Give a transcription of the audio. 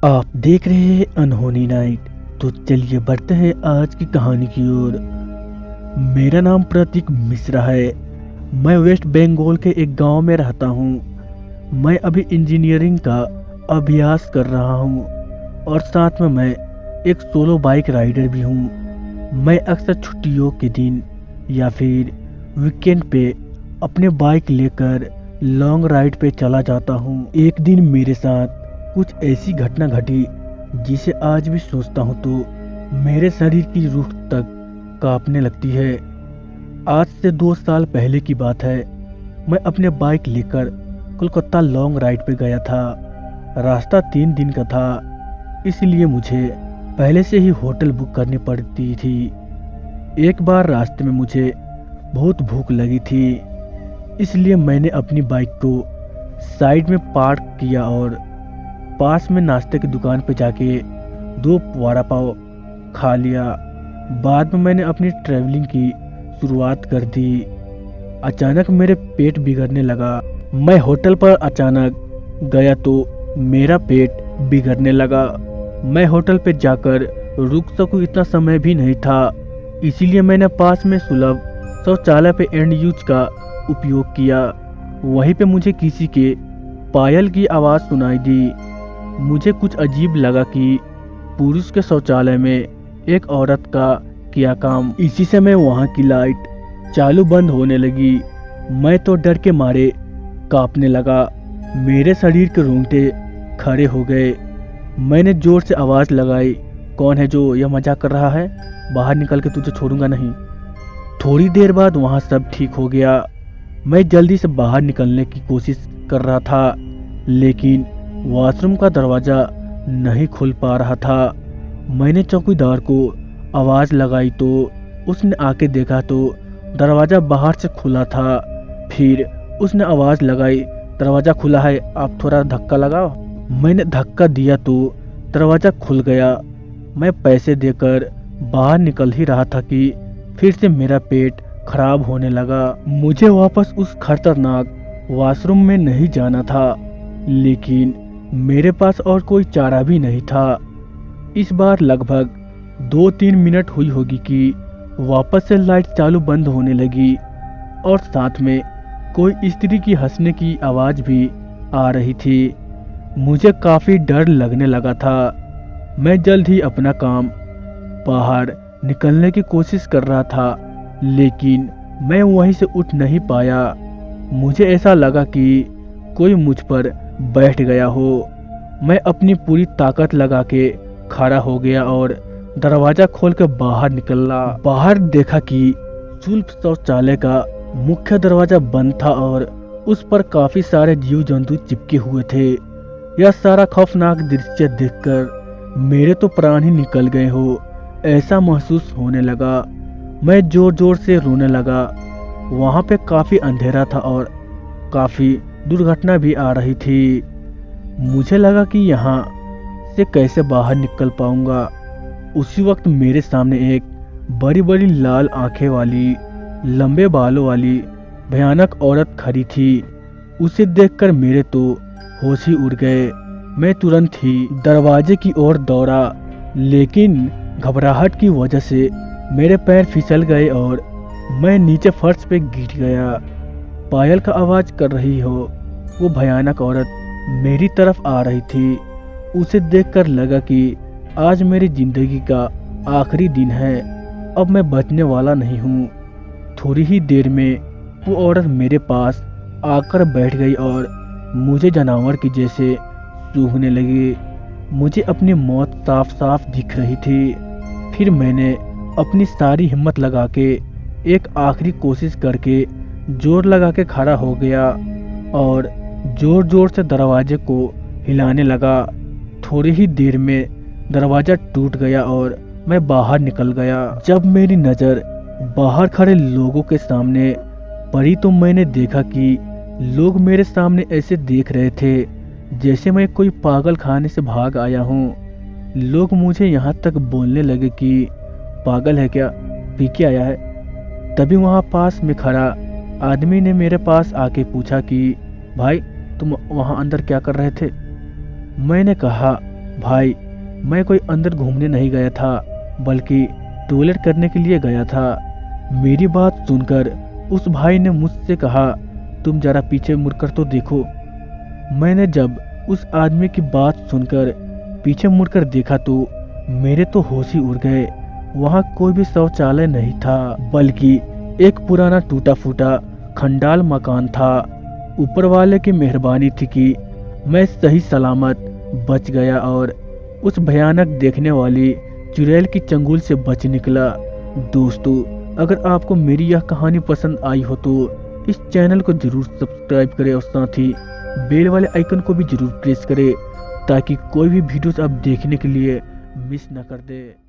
आप देख रहे हैं अनहोनी नाइट। तो चलिए बढ़ते हैं आज की कहानी की ओर। मेरा नाम प्रतीक मिश्रा है। मैं वेस्ट बंगाल के एक गांव में रहता हूं। मैं अभी इंजीनियरिंग का अभ्यास कर रहा हूं और साथ में मैं एक सोलो बाइक राइडर भी हूं। मैं अक्सर छुट्टियों के दिन या फिर वीकेंड पे अपने बाइक लेकर लॉन्ग राइड पे चला जाता हूं। एक दिन मेरे साथ कुछ ऐसी घटना घटी जिसे आज भी सोचता हूँ तो मेरे शरीर की रूह तक कांपने लगती है। आज से 2 साल पहले की बात है। मैं अपने बाइक लेकर कोलकाता लॉन्ग राइड पे गया था। रास्ता 3 दिन का था, इसलिए मुझे पहले से ही होटल बुक करनी पड़ती थी। एक बार रास्ते में मुझे बहुत भूख लगी थी, इसलिए मैंने अपनी बाइक को साइड में पार्क किया और पास में नाश्ते की दुकान पर जाके 2 वड़ा पाव खा लिया। बाद में मैंने अपनी ट्रैवलिंग की शुरुआत कर दी। अचानक मेरे पेट बिगड़ने लगा। मैं होटल पर अचानक गया तो मेरा पेट बिगड़ने लगा। मैं होटल पे जाकर रुक सकूं इतना समय भी नहीं था, इसीलिए मैंने पास में सुलभ शौचालय पे एंड यूज का उपयोग किया। वहीं पे मुझे किसी के पायल की आवाज़ सुनाई दी। मुझे कुछ अजीब लगा कि पुरुष के शौचालय में एक औरत का किया काम। इसी समय वहां की लाइट चालू बंद होने लगी। मैं तो डर के मारे कांपने लगा। मेरे शरीर के रोंगटे खड़े हो गए। मैंने जोर से आवाज़ लगाई, कौन है जो यह मजाक कर रहा है? बाहर निकल के तुझे छोड़ूंगा नहीं। थोड़ी देर बाद वहां सब ठीक हो गया। मैं जल्दी से बाहर निकलने की कोशिश कर रहा था, लेकिन वॉशरूम का दरवाज़ा नहीं खुल पा रहा था। मैंने चौकीदार को आवाज़ लगाई तो उसने आके देखा तो दरवाज़ा बाहर से खुला था। फिर उसने आवाज़ लगाई, दरवाज़ा खुला है, आप थोड़ा धक्का लगाओ। मैंने धक्का दिया तो दरवाज़ा खुल गया। मैं पैसे देकर बाहर निकल ही रहा था कि फिर से मेरा पेट खराब होने लगा। मुझे वापस उस खतरनाक वॉशरूम में नहीं जाना था, लेकिन मेरे पास और कोई चारा भी नहीं था। इस बार लगभग 2-3 मिनट हुई होगी कि वापस से लाइट चालू बंद होने लगी और साथ में कोई स्त्री की हंसने की आवाज़ भी आ रही थी। मुझे काफ़ी डर लगने लगा था। मैं जल्द ही अपना काम बाहर निकलने की कोशिश कर रहा था, लेकिन मैं वहीं से उठ नहीं पाया। मुझे ऐसा लगा कि कोई मुझ पर बैठ गया हो। मैं अपनी पूरी ताकत लगा के खड़ा हो गया और दरवाजा खोल कर बाहर निकला। बाहर देखा कि सुलभ शौचालय का मुख्य दरवाजा बंद था और उस पर काफी सारे जीव जंतु चिपके हुए थे। यह सारा खौफनाक दृश्य देखकर मेरे तो प्राण ही निकल गए हो ऐसा महसूस होने लगा। मैं जोर जोर से रोने लगा। वहाँ पे काफी अंधेरा था और काफी दुर्घटना भी आ रही थी। मुझे लगा कि यहाँ से कैसे बाहर निकल पाऊंगा। उसी वक्त मेरे सामने एक बड़ी बड़ी लाल आंखें वाली, लंबे बालों वाली भयानक औरत खड़ी थी। उसे देखकर मेरे तो होश ही उड़ गए। मैं तुरंत ही दरवाजे की ओर दौड़ा, लेकिन घबराहट की वजह से मेरे पैर फिसल गए और मैं नीचे फर्श पे गिर गया। पायल का आवाज कर रही हो वो भयानक औरत मेरी तरफ आ रही थी। उसे देखकर लगा कि आज मेरी जिंदगी का आखिरी दिन है, अब मैं बचने वाला नहीं हूँ। थोड़ी ही देर में वो औरत मेरे पास आकर बैठ गई और मुझे जानवर की जैसे सूंघने लगी। मुझे अपनी मौत साफ साफ दिख रही थी। फिर मैंने अपनी सारी हिम्मत लगा के एक आखिरी कोशिश करके जोर लगा के खड़ा हो गया और जोर जोर से दरवाजे को हिलाने लगा। थोड़ी ही देर में दरवाजा टूट गया और मैं बाहर निकल गया। जब मेरी नज़र बाहर खड़े लोगों के सामने पड़ी तो मैंने देखा कि लोग मेरे सामने ऐसे देख रहे थे जैसे मैं कोई पागल खाने से भाग आया हूँ। लोग मुझे यहाँ तक बोलने लगे कि पागल है क्या, पी के आया है। तभी वहाँ पास में खड़ा आदमी ने मेरे पास आके पूछा कि भाई तुम वहाँ अंदर क्या कर रहे थे? मैंने कहा भाई, मैं कोई अंदर घूमने नहीं गया था, बल्कि टॉयलेट करने के लिए गया था। मेरी बात सुनकर उस भाई ने मुझसे कहा, तुम जरा पीछे मुड़कर तो देखो। मैंने जब उस आदमी की बात सुनकर पीछे मुड़कर देखा तो मेरे तो होश ही उड़ गए। वहाँ कोई भी शौचालय नहीं था, बल्कि एक पुराना टूटा फूटा खंडाल मकान था। ऊपर वाले की मेहरबानी थी कि मैं सही सलामत बच गया और उस भयानक देखने वाली चुड़ैल की चंगुल से बच निकला। दोस्तों, अगर आपको मेरी यह कहानी पसंद आई हो तो इस चैनल को जरूर सब्सक्राइब करें और साथ ही बेल वाले आइकन को भी जरूर प्रेस करें, ताकि कोई भी वीडियोस आप देखने के लिए मिस न कर दे।